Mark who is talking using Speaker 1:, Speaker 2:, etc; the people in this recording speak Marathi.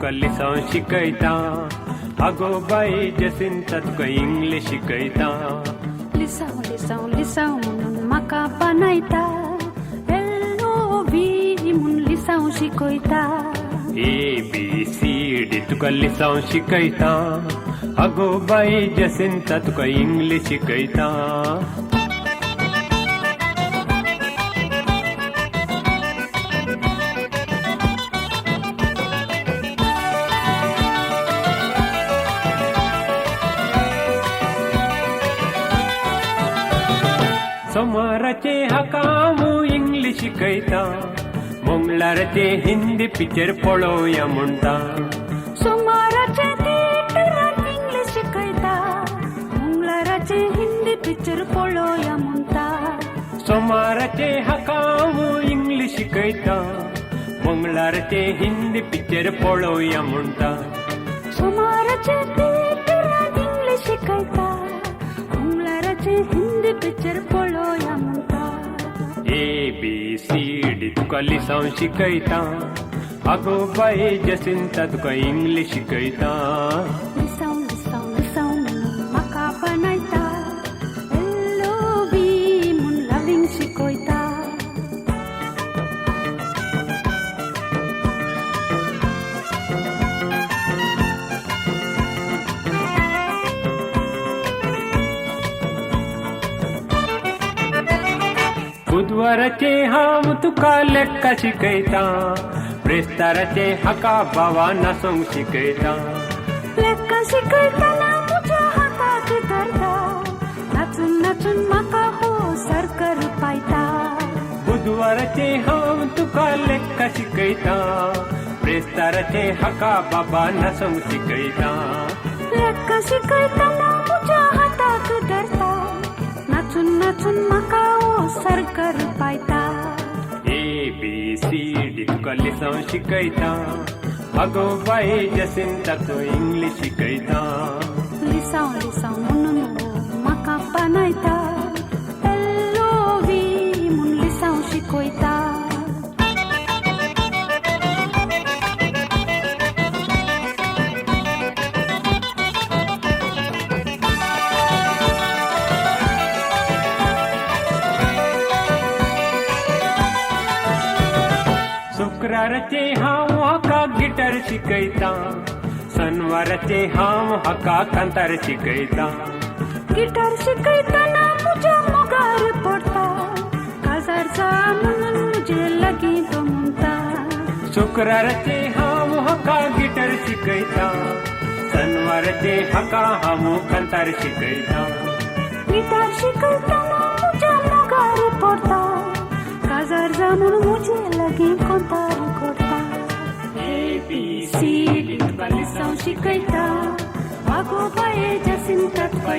Speaker 1: तुका लिसांव शिकयता आगो बाई जसिंता तुका इंग्लीश शिकयता
Speaker 2: लिसांव लिसांव लिसांव म्हणून म्हाका बानायता LOV म्हूण लिसांव शिकयता
Speaker 1: ABCD तुका लिसांव शिकयता आगो बाई जसिंता तुका इंग्लीश शिकयता सोमाराचे हाकामू इंग्लीश शिकयता मंगळाराचे हिंदी पिक्चर पळोवया म्हणटा
Speaker 2: सोमाराचे थिएटरांत इंग्लीश शिकयता मंगळाराचे हिंदी पिक्चर पळोवया म्हणटा
Speaker 1: सोमाराचे हाकामू इंग्लीश शिकयता मंगळाराचे हिंदी पिक्चर पळोवया म्हणटा
Speaker 2: सोमाराचे थिएटरांत इंग्लीश शिकयता मंगळाराचे हिंदी पिक्चर पळोवया म्हणटा
Speaker 1: ABCD तुका लिसांव शिकयता आगो बाई जसिंता तुका इंग्लीश शिकयता
Speaker 2: लिसांव लिसांव लिसांव म्हणून म्हाका बानायता LOV म्हूण लविंग शिकयता
Speaker 1: बुधवाराचे हांव तुका लेक्का शिकयता ब्रेस्ताराचे हाका बावा नासोंक शिकयता
Speaker 2: लेक्का शिकयतना तुज्या हाताक धरता नाचून नाचून म्हाका हो सरकर पायता
Speaker 1: बुधवाराचे हांव तुका लेक्का शिकयता ब्रेस्ताराचे हाका बाबा नासोंक शिकयता
Speaker 2: लेक्का शिकयतना तुज्या हाताक धरता नाचून नाचून म्हाका हो सरकर पायता
Speaker 1: ABCD तुका लिसांव शिकयता आगो बाई जसिंता तूं इंग्लीश शिकयता
Speaker 2: लिसांव लिसांव म्हणून म्हाका बानायता LOV म्हूण लिसांव शिकयता
Speaker 1: शुक्राराचे हांव हाका गिटार शिकयता शनवाराचे हांव हाका कांतार शिकयता
Speaker 2: गिटार शिकयतना तुज्या मोगार पडटा काजार जा म्हणून मुजे लागीं तो म्हणटा
Speaker 1: शुक्राराचे हांव हाका गिटार शिकयता शनवाराचे हाका हांव कांतार शिकयता
Speaker 2: गिटार शिकयतना तुज्या मोगार पडटा काजार जा म्हणून मुजे लागीं कोंतार करता ABCD तुका लिसांव शिकयता आगो बाये जसिंता तुका